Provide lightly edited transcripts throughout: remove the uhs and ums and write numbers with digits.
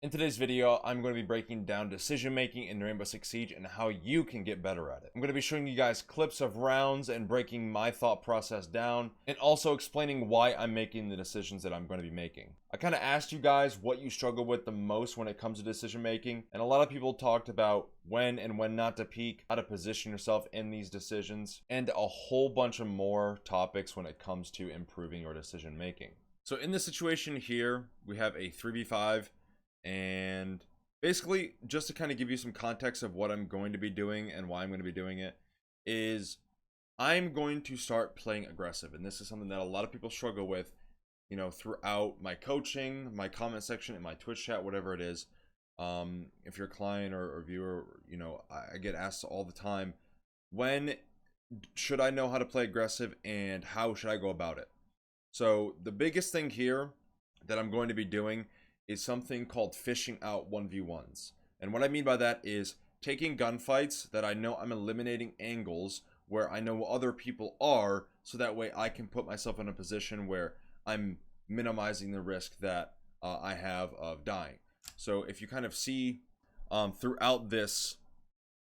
In today's video, I'm going to be breaking down decision making in Rainbow Six Siege and how you can get better at it. I'm going to be showing you guys clips of rounds and breaking my thought process down, and also explaining why I'm making the decisions that I'm going to be making. I kind of asked you guys what you struggle with the most when it comes to decision making, and a lot of people talked about when and when not to peak, how to position yourself in these decisions, and a whole bunch of more topics when it comes to improving your decision making. So in this situation here, we have a 3v5. And basically, just to kind of give you some context of what I'm going to be doing and why I'm going to be doing it, is I'm going to start playing aggressive. And this is something that a lot of people struggle with, throughout my coaching, my comment section, in my Twitch chat, whatever it is. If you're a client or viewer, I get asked all the time, when should I know how to play aggressive and how should I go about it? So the biggest thing here that I'm going to be doing is something called fishing out 1v1s. And what I mean by that is taking gunfights that I know I'm eliminating angles where I know other people are, so that way I can put myself in a position where I'm minimizing the risk that I have of dying. So if you kind of see throughout this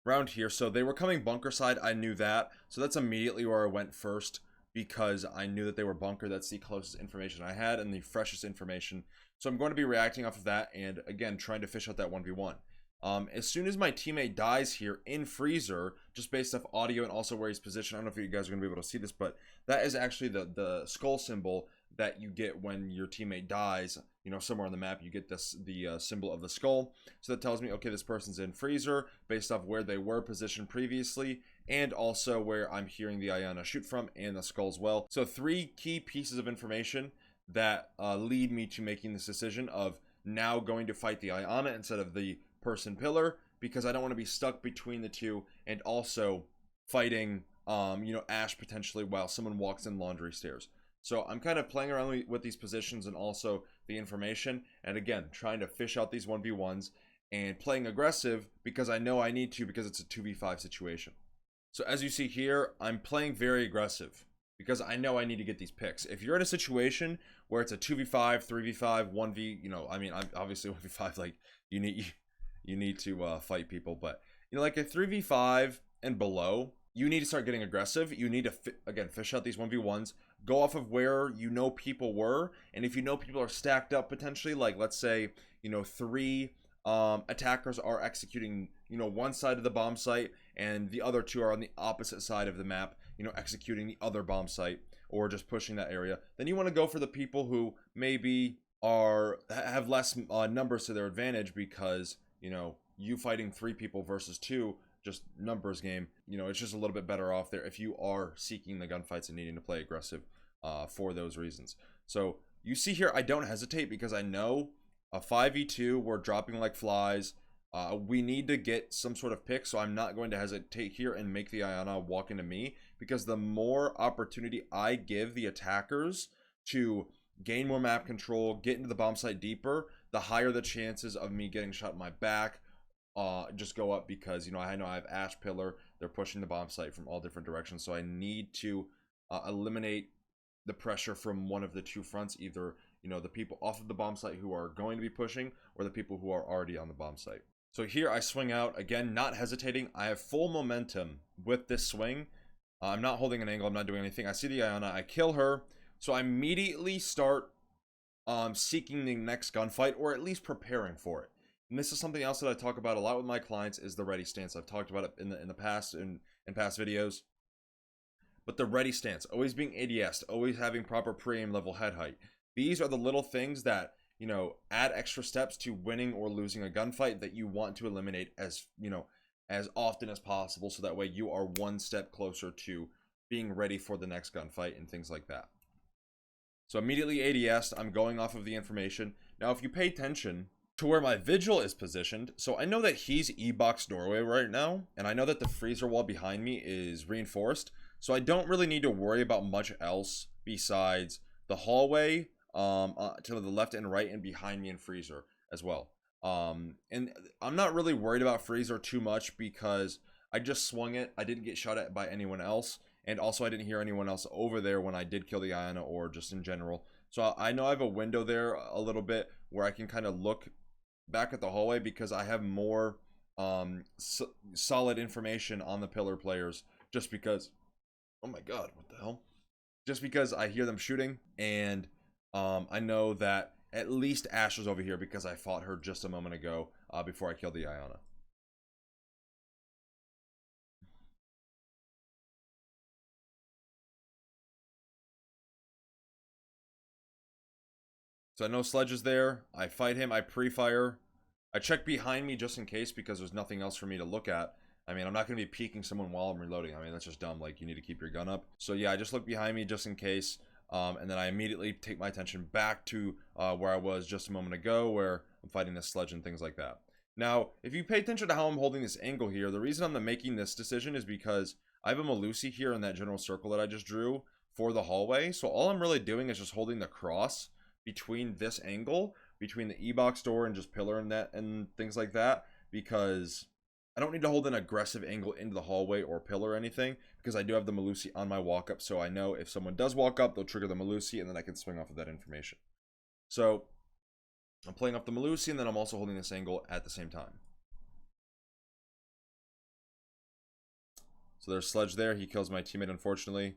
round here, so they were coming bunker side, I knew that. So that's immediately where I went first, because I knew that they were bunker. That's the closest information I had and the freshest information. So I'm going to be reacting off of that and, again, trying to fish out that 1v1. As soon as my teammate dies here in freezer, just based off audio and also where he's positioned, I don't know if you guys are going to be able to see this, but that is actually the skull symbol that you get when your teammate dies. Somewhere on the map, you get the symbol of the skull. So that tells me, okay, this person's in freezer based off where they were positioned previously, and also where I'm hearing the Iana shoot from, and the skull as well. So 3 key pieces of information that lead me to making this decision of now going to fight the Iana instead of the person pillar, because I don't want to be stuck between the two, and also fighting Ash potentially while someone walks in laundry stairs. So I'm kind of playing around with these positions and also the information, and again trying to fish out these 1v1s and playing aggressive because I know I need to, because it's a 2v5 situation. So as you see here, I'm playing very aggressive because I know I need to get these picks. If you're in a situation where it's a 2v5, 3v5, 1v, I'm obviously 1v5, like you need to fight people, but like a 3v5 and below, you need to start getting aggressive. You need to again fish out these 1v1s, go off of where people were, and if people are stacked up potentially, like let's say 3 attackers are executing one side of the bomb site and the other 2 are on the opposite side of the map, executing the other bomb site or just pushing that area, then you want to go for the people who maybe have less numbers to their advantage, because you fighting 3 people versus 2, just numbers game, it's just a little bit better off there if you are seeking the gunfights and needing to play aggressive for those reasons. So you see here, I don't hesitate because I know a 5v2, we're dropping like flies. We need to get some sort of pick, so I'm not going to hesitate here and make the Iana walk into me, because the more opportunity I give the attackers to gain more map control, get into the bomb site deeper, the higher the chances of me getting shot in my back just go up, because I know I have Ash Pillar, they're pushing the bomb site from all different directions, so I need to eliminate the pressure from one of the 2 fronts, either the people off of the bomb site who are going to be pushing, or the people who are already on the bomb site. So here I swing out, again, not hesitating. I have full momentum with this swing. I'm not holding an angle, I'm not doing anything. I see the Iana, I kill her, so I immediately start seeking the next gunfight, or at least preparing for it. And this is something else that I talk about a lot with my clients, is the ready stance. I've talked about it in the past, in past videos. But the ready stance, always being ADS, always having proper pre-aim level head height. These are the little things that add extra steps to winning or losing a gunfight that you want to eliminate as as often as possible, so that way you are one step closer to being ready for the next gunfight and things like that. So immediately ADS, I'm going off of the information. Now if you pay attention to where my vigil is positioned, so I know that he's E-box doorway right now, and I know that the freezer wall behind me is reinforced, so I don't really need to worry about much else besides the hallway to the left and right, and behind me in freezer as well. And I'm not really worried about freezer too much, because I just swung it. I didn't get shot at by anyone else, and also I didn't hear anyone else over there when I did kill the Iana, or just in general. So I know I have a window there a little bit where I can kind of look back at the hallway because I have more solid information on the pillar players, just because, oh my god, what the hell, just because I hear them shooting, and I know that at least Ash was over here because I fought her just a moment ago before I killed the Iona. So I know Sledge is there. I fight him. I pre-fire. I check behind me just in case because there's nothing else for me to look at. I mean, I'm not going to be peeking someone while I'm reloading. I mean, that's just dumb. Like, you need to keep your gun up. So yeah, I just look behind me just in case. And then I immediately take my attention back to where I was just a moment ago, where I'm fighting this Sledge and things like that. Now, if you pay attention to how I'm holding this angle here, the reason I'm making this decision is because I have a Malusi here in that general circle that I just drew for the hallway. So all I'm really doing is just holding the cross between this angle, between the E-box door and just pillar and that and things like that, because I don't need to hold an aggressive angle into the hallway or pillar or anything, because I do have the Malusi on my walk up, so I know if someone does walk up, they'll trigger the Malusi, and then I can swing off of that information. So I'm playing off the Malusi, and then I'm also holding this angle at the same time. So there's Sledge there. He kills my teammate, unfortunately.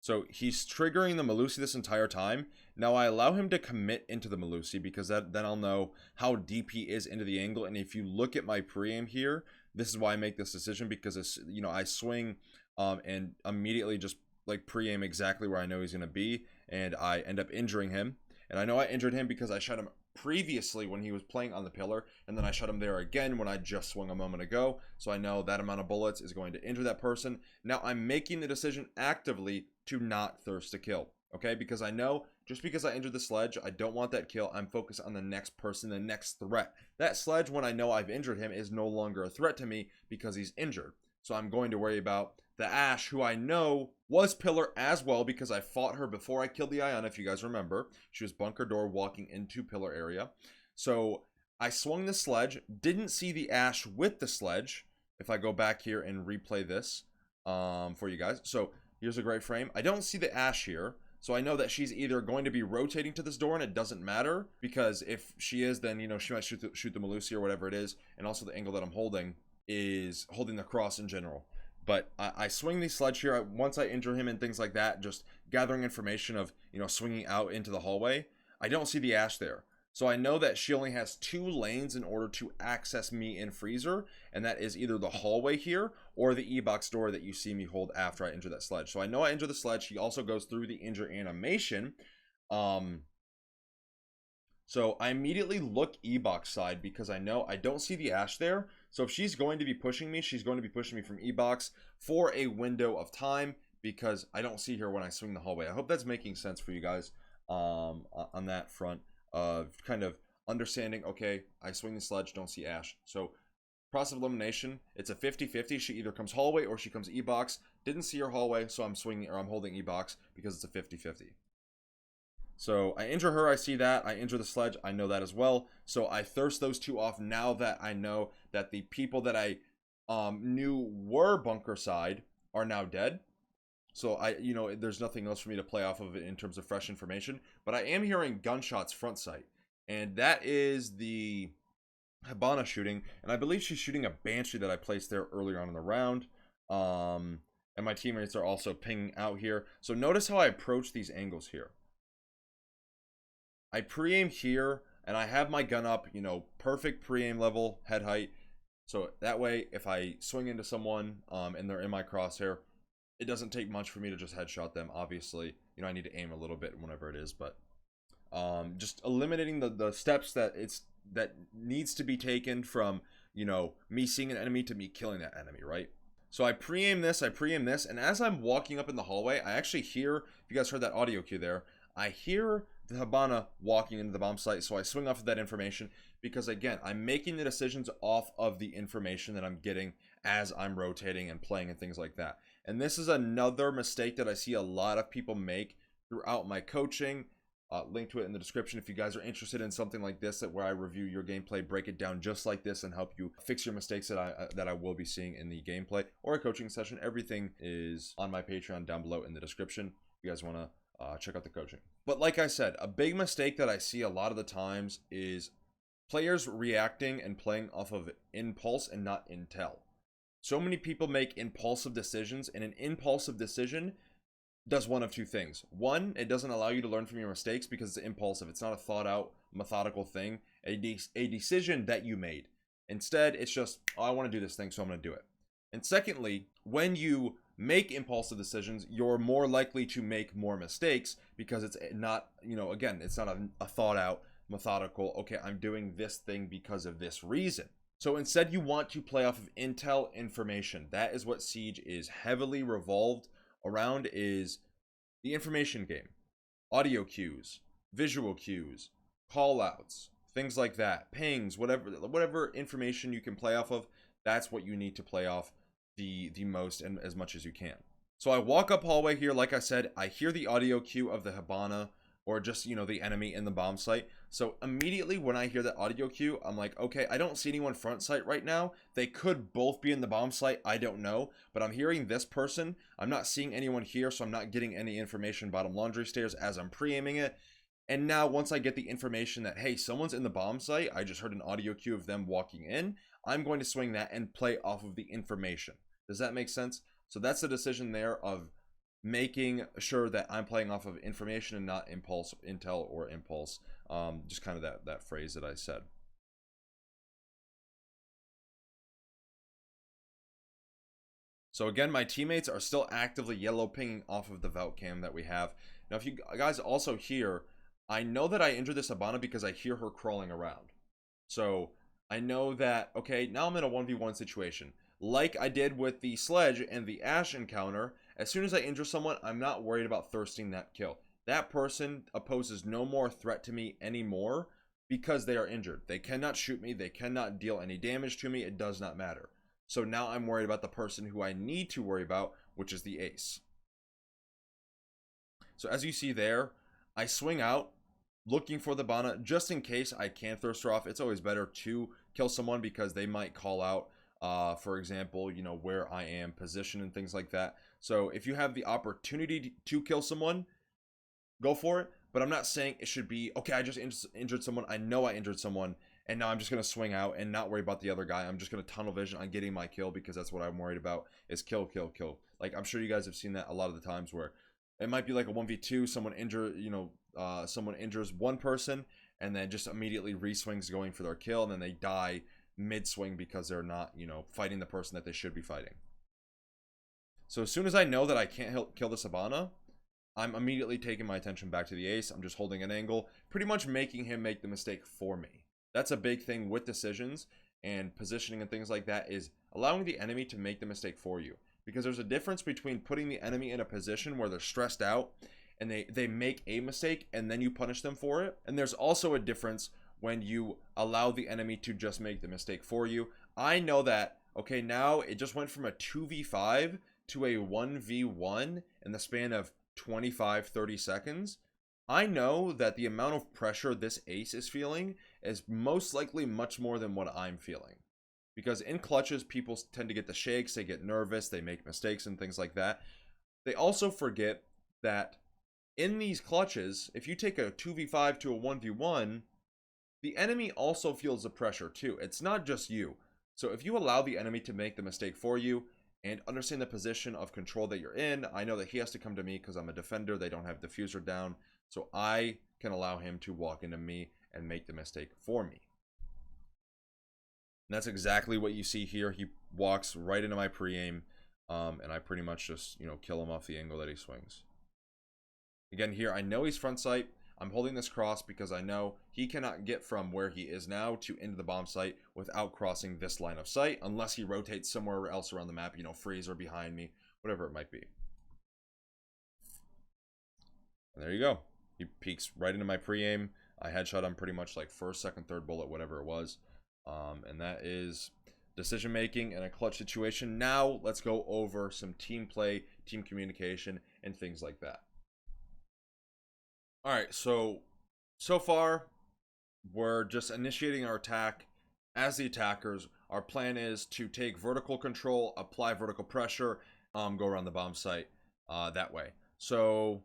So he's triggering the Malusi this entire time. Now I allow him to commit into the Malusi because then I'll know how deep he is into the angle. And if you look at my pre-aim here, this is why I make this decision, because it's, you know, I swing and immediately just like pre-aim exactly where I know he's going to be, and I end up injuring him. And I know I injured him because I shot him previously when he was playing on the pillar, and then I shot him there again when I just swung a moment ago. So I know that amount of bullets is going to injure that person. Now I'm making the decision actively to not thirst to kill, okay? Because I know just because I injured the Sledge, I don't want that kill. I'm focused on the next person, the next threat. That Sledge, when I know I've injured him, is no longer a threat to me because he's injured. So I'm going to worry about the Ash, who I know was pillar as well because I fought her before I killed the Iona, if you guys remember. She was bunker door walking into pillar area. So I swung the Sledge, didn't see the Ash with the Sledge. If I go back here and replay this for you guys. So here's a great frame. I don't see the Ash here. So I know that she's either going to be rotating to this door, and it doesn't matter, because if she is, then, you know, she might shoot the Malusi or whatever it is. And also the angle that I'm holding is holding the cross in general. But I swing the Sledge here. Once I injure him and things like that, just gathering information of, you know, swinging out into the hallway, I don't see the Ash there. So I know that she only has 2 lanes in order to access me in Freezer, and that is either the hallway here or the E-box door that you see me hold after I injure that Sledge. So I know I injure the Sledge. He also goes through the injure animation. So I immediately look E-box side because I know I don't see the Ash there. So if she's going to be pushing me, she's going to be pushing me from E-box for a window of time, because I don't see her when I swing the hallway. I hope that's making sense for you guys on that front of kind of understanding, okay, I swing the Sledge, don't see Ash. So process of elimination, it's a 50-50. She either comes hallway or she comes E-box. Didn't see her hallway, so I'm swinging, or I'm holding E-box because it's a 50-50. So I injure her, I see that. I injure the Sledge, I know that as well. So I thirst those 2 off now that I know that the people that I knew were bunker side are now dead. So you know, there's nothing else for me to play off of it in terms of fresh information. But I am hearing gunshots front sight, and that is the Habana shooting, and I believe she's shooting a Banshee that I placed there earlier on in the round. And my teammates are also pinging out here. So notice how I approach these angles here. I pre-aim here, and I have my gun up, you know, perfect pre-aim level, head height. So that way, if I swing into someone and they're in my crosshair, it doesn't take much for me to just headshot them. Obviously, you know, I need to aim a little bit whenever it is, but just eliminating the steps that needs to be taken from, you know, me seeing an enemy to me killing that enemy, right? So I pre-aim this, and as I'm walking up in the hallway, I actually hear, if you guys heard that audio cue there, I hear the Habana walking into the bomb site, so I swing off of that information because, again, I'm making the decisions off of the information that I'm getting as I'm rotating and playing and things like that. And this is another mistake that I see a lot of people make throughout my coaching. Link to it in the description if you guys are interested in something like this, where I review your gameplay, break it down just like this, and help you fix your mistakes that I will be seeing in the gameplay or a coaching session. Everything is on my Patreon down below in the description if you guys want to check out the coaching. But like I said, a big mistake that I see a lot of the times is Players reacting and playing off of impulse and not intel. So many people make impulsive decisions, and an impulsive decision does one of two things. One, it doesn't allow you to learn from your mistakes because it's impulsive. It's not a thought out, methodical thing, a decision that you made. Instead, it's just, oh, I want to do this thing, so I'm going to do it. And secondly, when you make impulsive decisions, you're more likely to make more mistakes because it's not, again, it's not a thought out, methodical, okay, I'm doing this thing because of this reason. So instead, you want to play off of intel information. That is what Siege is heavily revolved around, is the information game. Audio cues, visual cues, call outs, things like that, pings, whatever information you can play off of, that's what you need to play off the most and as much as you can. So I walk up hallway here, like I said, I hear the audio cue of the Hibana, or just, the enemy in the bomb site. So immediately when I hear that audio cue, I'm like, okay, I don't see anyone front site right now. They could both be in the bomb site, I don't know. But I'm hearing this person. I'm not seeing anyone here, so I'm not getting any information bottom laundry stairs as I'm pre-aiming it. And now once I get the information that, hey, someone's in the bomb site, I just heard an audio cue of them walking in, I'm going to swing that and play off of the information. Does that make sense? So that's the decision there of making sure that I'm playing off of information and not intel or impulse. Just kind of that phrase that I said. So again, my teammates are still actively yellow pinging off of the Vault cam that we have. Now, if you guys also hear, I know that I injured this Hibana because I hear her crawling around. So I know that, okay, now I'm in a 1v1 situation. Like I did with the Sledge and the Ash encounter, as soon as I injure someone, I'm not worried about thirsting that kill. That person poses no more threat to me anymore because they are injured. They cannot shoot me. They cannot deal any damage to me. It does not matter. So now I'm worried about the person who I need to worry about, which is the ace. So as you see there, I swing out looking for the Bana just in case I can thirst her off. It's always better to kill someone because they might call out, for example, where I am positioned and things like that. So if you have the opportunity to kill someone, go for it. But I'm not saying it should be, okay, I just injured someone. I know I injured someone, and now I'm just going to swing out and not worry about the other guy. I'm just going to tunnel vision on getting my kill because that's what I'm worried about, is kill, kill, kill. Like, I'm sure you guys have seen that a lot of the times where it might be like a 1v2, someone injures one person, and then just immediately re-swings going for their kill, and then they die mid-swing because they're not, fighting the person that they should be fighting. So as soon as I know that I can't kill the Hibana, I'm immediately taking my attention back to the ace. I'm just holding an angle, pretty much making him make the mistake for me. That's a big thing with decisions and positioning and things like that, is allowing the enemy to make the mistake for you. Because there's a difference between putting the enemy in a position where they're stressed out and they make a mistake and then you punish them for it. And there's also a difference when you allow the enemy to just make the mistake for you. I know that, okay, now it just went from a 2v5 to a 1v1 in the span of 25-30 seconds. I know that the amount of pressure this ace is feeling is most likely much more than what I'm feeling. Because in clutches, people tend to get the shakes, they get nervous, they make mistakes and things like that. They also forget that in these clutches, if you take a 2v5 to a 1v1, the enemy also feels the pressure too. It's not just you. So if you allow the enemy to make the mistake for you and understand the position of control that you're in, I know that he has to come to me because I'm a defender. They don't have diffuser down. So I can allow him to walk into me and make the mistake for me. And that's exactly what you see here. He walks right into my pre-aim, and I pretty much just, kill him off the angle that he swings. Again, here, I know he's front sight. I'm holding this cross because I know he cannot get from where he is now to into the bomb site without crossing this line of sight, unless he rotates somewhere else around the map, freeze or behind me, whatever it might be. And there you go. He peeks right into my pre-aim. I headshot him pretty much like first, second, third bullet, whatever it was. And that is decision making in a clutch situation. Now let's go over some team play, team communication, and things like that. All right, so far we're just initiating our attack as the attackers. Our plan is to take vertical control, apply vertical pressure, go around the bomb site that way. So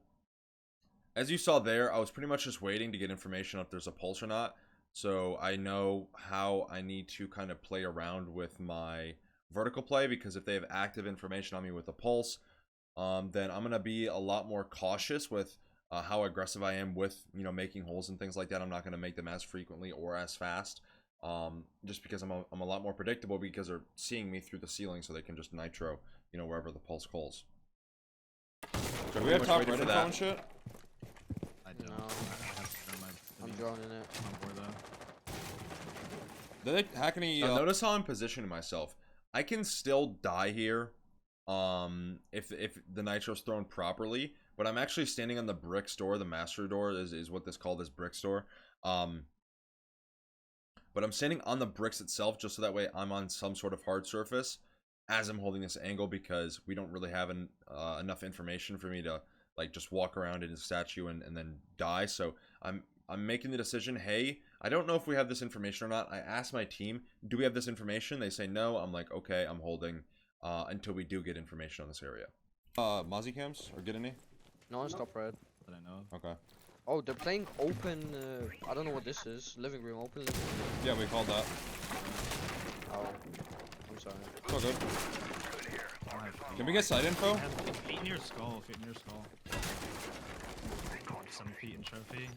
as you saw there, I was pretty much just waiting to get information if there's a pulse or not. So I know how I need to kind of play around with my vertical play, because if they have active information on me with a pulse, then I'm going to be a lot more cautious with how aggressive I am with, you know, making holes and things like that. I'm not going to make them as frequently or as fast, just because I'm a lot more predictable, because they're seeing me through the ceiling, so they can just nitro, you know, wherever the pulse calls. So do we have top red info and shit? I don't. No. I'm droning it. Did they hack any? Notice how I'm positioning myself. I can still die here, if the nitro's thrown properly, but I'm actually standing on the brick door. The master door is what this called, this brick door. But I'm standing on the bricks itself, just so that way I'm on some sort of hard surface as I'm holding this angle, because we don't really have enough information for me to like just walk around in a statue and then die. So I'm making the decision, hey, I don't know if we have this information or not. I asked my team, do we have this information? They say no. I'm like, okay, I'm holding until we do get information on this area. Mozzie cams or get any? No, stop red. That I know. Okay. Oh, they're playing open. I don't know what this is. Living room, open living room. Yeah, we called that. Oh, I'm sorry. It's all good. Can we get side info? Feet in your skull. Feet in your skull. 7 feet in trophy.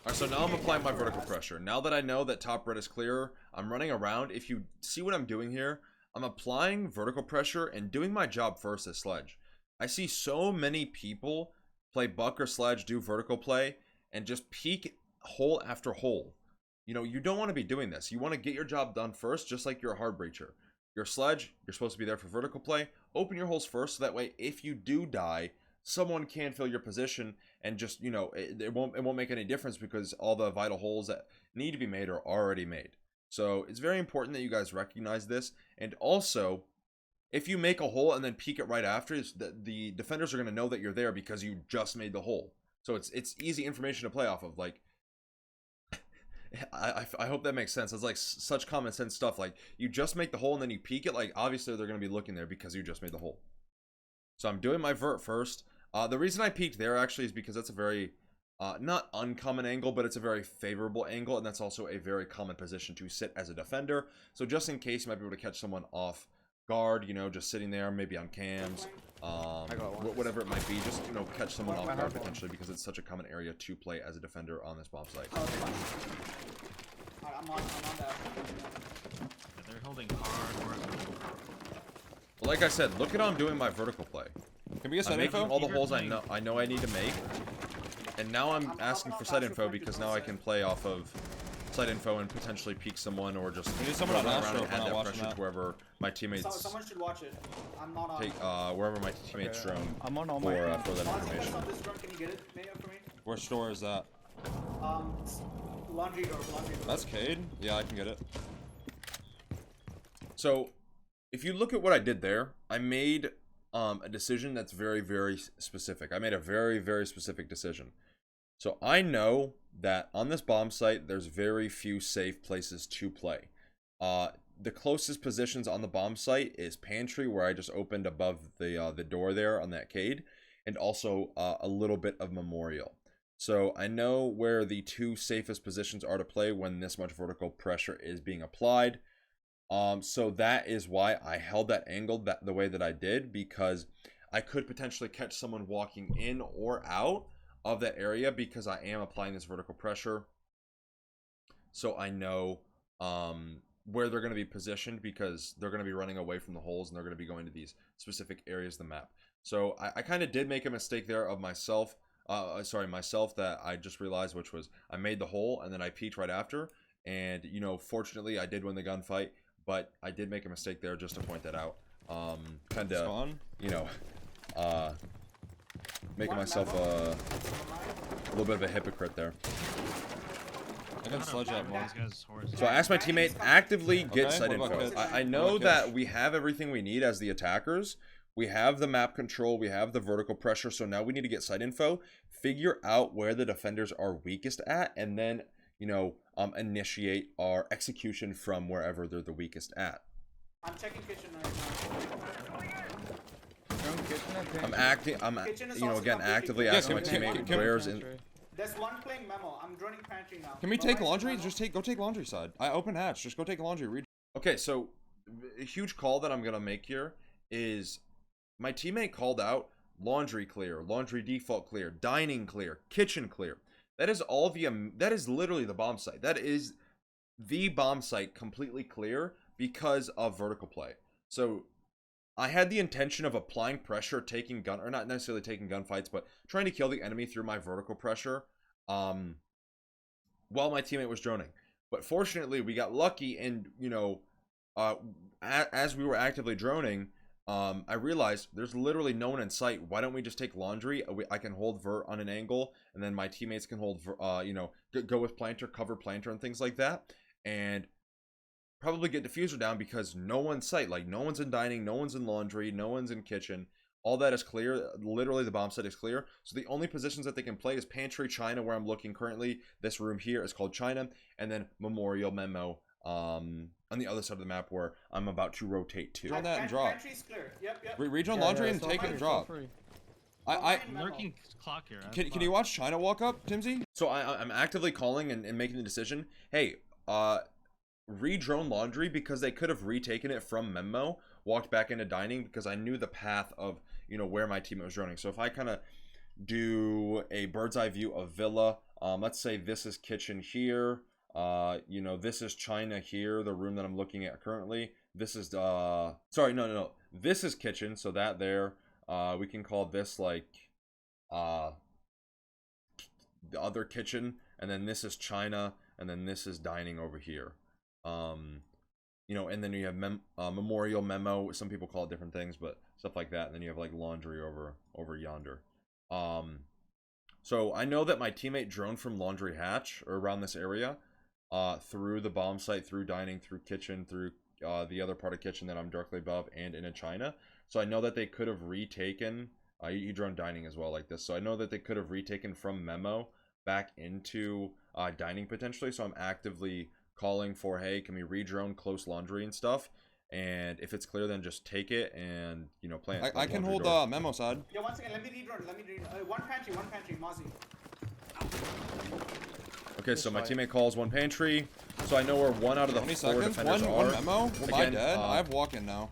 Alright, so now I'm applying my vertical pressure. Now that I know that top red is clear, I'm running around. If you see what I'm doing here, I'm applying vertical pressure and doing my job first as sledge. I see so many people play buck or sledge, do vertical play, and just peek hole after hole. You know, you don't want to be doing this. You want to get your job done first, just like you're a hard breacher. You're a sledge, you're supposed to be there for vertical play. Open your holes first, so that way if you do die, someone can fill your position, and just, you know, it won't make any difference, because all the vital holes that need to be made are already made. So it's very important that you guys recognize this. And also, if you make a hole and then peek it right after, the defenders are going to know that you're there because you just made the hole. So it's easy information to play off of. Like, I hope that makes sense. It's like such common sense stuff. Like, you just make the hole and then you peek it. Like, obviously they're going to be looking there because you just made the hole. So I'm doing my vert first. The reason I peeked there actually is because that's a very not uncommon angle, but it's a very favorable angle, and that's also a very common position to sit as a defender. So just in case, you might be able to catch someone off guard, you know, just sitting there, maybe on cams, whatever it might be, just, you know, catch someone off guard potentially, because it's such a common area to play as a defender on this bomb site. I'm on that. Yeah, they're holding hard. Well, like I said, look at how I'm doing my vertical play. Can we get I'm side making info? all the holes I know I need to make, and now I'm asking for side info, because now I can play off of side info and potentially peek someone, or just We need someone on run Astro around and if we're add not that watching pressure that. to wherever my teammates Someone should watch it. I'm not on. take, wherever my teammates drone I'm on all for my that information. On this drone, can you get it for me? Where store is that? Laundry door. That's Cade? Yeah, I can get it. So, if you look at what I did there, I made a decision that's very, very specific. I made a very, very specific decision. So I know that on this bomb site, there's very few safe places to play. The closest positions on the bomb site is pantry, where I just opened above the door there on that Cade, and also a little bit of memorial. So I know where the two safest positions are to play when this much vertical pressure is being applied. So that is why I held that angle the way that I did, because I could potentially catch someone walking in or out of that area, because I am applying this vertical pressure. So I know where they're going to be positioned, because they're going to be running away from the holes, and they're going to be going to these specific areas of the map. So I kind of did make a mistake there of myself, that I just realized, which was I made the hole and then I peeked right after. And, you know, fortunately I did win the gunfight, but I did make a mistake there, just to point that out. Kind of, you know, making myself a little bit of a hypocrite there. I can sledge that more. So I asked my teammate, actively get site what about info. Kitch? I know What about that Kitch? we have everything we need as the attackers. We have the map control, we have the vertical pressure, so now we need to get site info, figure out where the defenders are weakest at, and then, you know, initiate our execution from wherever they're the weakest at. I'm checking kitchen right now. I'm, you know, again, actively asking my teammate where's in. There's one playing memo. I'm droning pantry now. Can we But take where's laundry? memo? Just go take laundry side. I open hatch. Just go take laundry. Read. Okay, so a huge call that I'm gonna make here is my teammate called out laundry clear, laundry default clear, dining clear, kitchen clear. That is all that is literally the bomb site. That is the bomb site completely clear because of vertical play. So I had the intention of applying pressure, or not necessarily taking gunfights, but trying to kill the enemy through my vertical pressure while my teammate was droning. But fortunately, we got lucky, and, you know, as we were actively droning, I realized there's literally no one in sight. Why don't we just take laundry? I can hold vert on an angle, and then my teammates can hold, you know, go with planter, cover planter, and things like that. And probably get diffuser down because no one's sight, like no one's in dining, no one's in laundry, no one's in kitchen. All that is clear. Literally the bomb site is clear. So the only positions that they can play is pantry, China, where I'm looking currently. This room here is called China, and then Memorial Memo on the other side of the map where I'm about to rotate to. Drone that and drop. Pantry's clear. Yep. Rejoin laundry and take it and drop. I Lurking clock here. can you watch China walk up, Timsy? So I'm actively calling and making the decision. Hey, re-drone laundry because they could have retaken it from Memo, walked back into dining because I knew the path of, you know, where my teammate was droning. So if I kind of do a bird's eye view of Villa, let's say this is kitchen here, you know, this is China here, the room that I'm looking at currently. This is sorry, no, this is kitchen, so that there, we can call this like the other kitchen, and then this is China, and then this is dining over here. You know, and then you have Memorial Memo. Some people call it different things, but stuff like that. And then you have like laundry over yonder. So I know that my teammate droned from laundry hatch or around this area, through the bomb site, through dining, through kitchen, through the other part of kitchen that I'm directly above, and into China. So I know that they could have retaken. You drone dining as well like this. So I know that they could have retaken from Memo back into dining potentially. So I'm actively calling for, hey, can we re-drone close laundry and stuff, and if it's clear, then just take it and, you know, plant. I can hold Memo side. Yeah, one second. Let me read. One pantry, Mozzie. Okay, so my teammate calls one pantry, so I know where one out of the 20 four seconds. defenders are. One Memo. Am I Again, dead? I have walk-in now.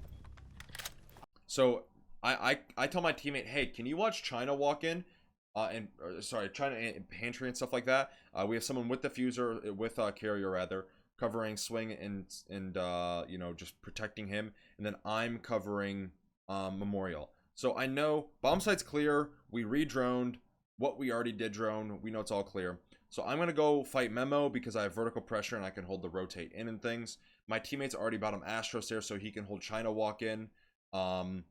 So I tell my teammate, hey, can you watch China walk in? China and pantry and stuff like that. We have someone with diffuser, with carrier rather, covering swing and you know, just protecting him, and then I'm covering Memorial. So I know bomb site's clear. We re-droned what we already did drone. We know it's all clear. So I'm gonna go fight Memo because I have vertical pressure and I can hold the rotate in and things. My teammate's already bottom Astros there, so he can hold China walk in. So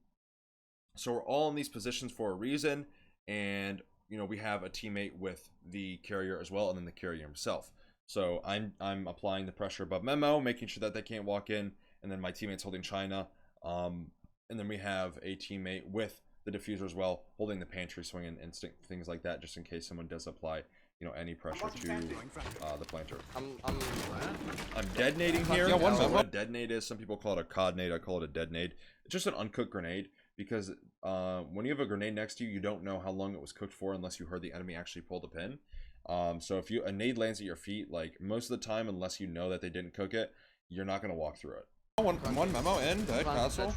we're all in these positions for a reason, and, you know, we have a teammate with the carrier as well, and then the carrier himself. So I'm applying the pressure above Memo, making sure that they can't walk in, and then my teammate's holding China. And then we have a teammate with the diffuser as well, holding the pantry swing and instinct, things like that, just in case someone does apply, you know, any pressure to the planter. I'm detonating here. Yeah, one So Memo. what a detonate is, some people call it a codnade, I call it a detonate. It's just an uncooked grenade, because when you have a grenade next to you, you don't know how long it was cooked for unless you heard the enemy actually pull the pin. So if a nade lands at your feet, like most of the time, unless you know that they didn't cook it, you're not going to walk through it. One Memo in dead castle.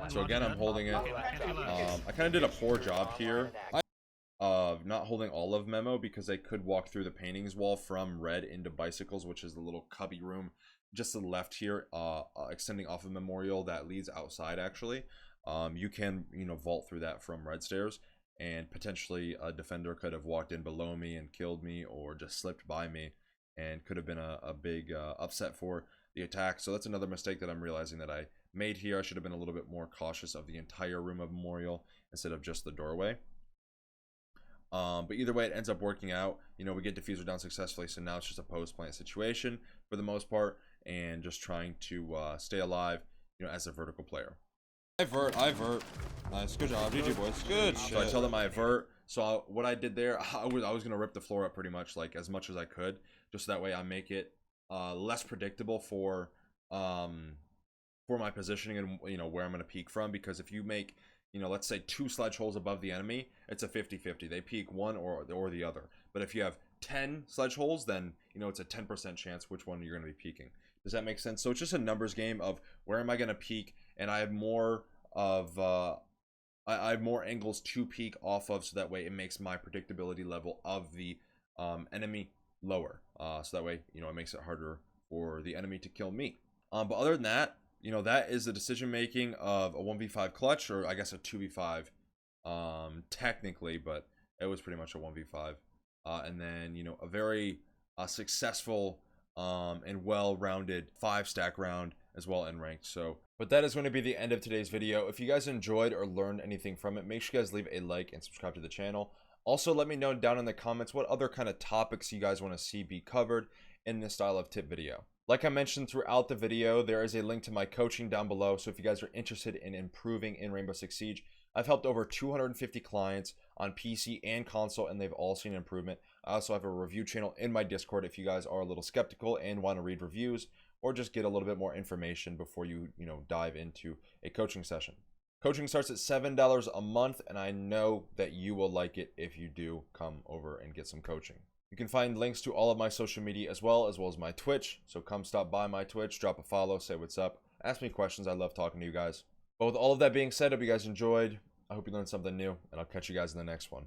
So again, I'm holding it. I kind of did a poor job here of not holding all of Memo because they could walk through the paintings wall from red into bicycles, which is the little cubby room just to the left here, extending off of Memorial that leads outside. Actually, you can, you know, vault through that from red stairs, and potentially a defender could have walked in below me and killed me, or just slipped by me, and could have been a big upset for the attack. So that's another mistake that I'm realizing that I made here. I should have been a little bit more cautious of the entire room of Memorial instead of just the doorway. But either way, it ends up working out. You know, we get diffuser down successfully, so now it's just a post-plant situation for the most part, and just trying to stay alive, you know, as a vertical player. I vert. Nice, good job, GG boys. Good shit. So I tell them I avert. So what I did there, I was gonna rip the floor up pretty much, like as much as I could, just so that way I make it less predictable for my positioning and, you know, where I'm gonna peek from. Because if you make you know, let's say 2 sledge holes above the enemy, it's a 50-50. They peek one or the other. But if you have 10 sledge holes, then, you know, it's a 10% chance which one you're going to be peeking. Does that make sense? So it's just a numbers game of where am I going to peek, and I have more of I have more angles to peek off of, so that way it makes my predictability level of the enemy lower. So that way, you know, it makes it harder for the enemy to kill me. But other than that, you know, that is the decision making of a 1v5 clutch, or I guess a 2v5 technically, but it was pretty much a 1v5. And then, you know, a very successful and well-rounded 5-stack round as well in ranked. So, but that is going to be the end of today's video. If you guys enjoyed or learned anything from it, make sure you guys leave a like and subscribe to the channel. Also, let me know down in the comments what other kind of topics you guys want to see be covered in this style of tip video. Like I mentioned throughout the video, there is a link to my coaching down below. So if you guys are interested in improving in Rainbow Six Siege, I've helped over 250 clients on PC and console, and they've all seen improvement. I also have a review channel in my Discord if you guys are a little skeptical and want to read reviews or just get a little bit more information before you dive into a coaching session. Coaching starts at $7 a month, and I know that you will like it if you do come over and get some coaching. You can find links to all of my social media as well as my Twitch. So come stop by my Twitch, drop a follow, say what's up, ask me questions. I love talking to you guys. But with all of that being said, I hope you guys enjoyed. I hope you learned something new, and I'll catch you guys in the next one.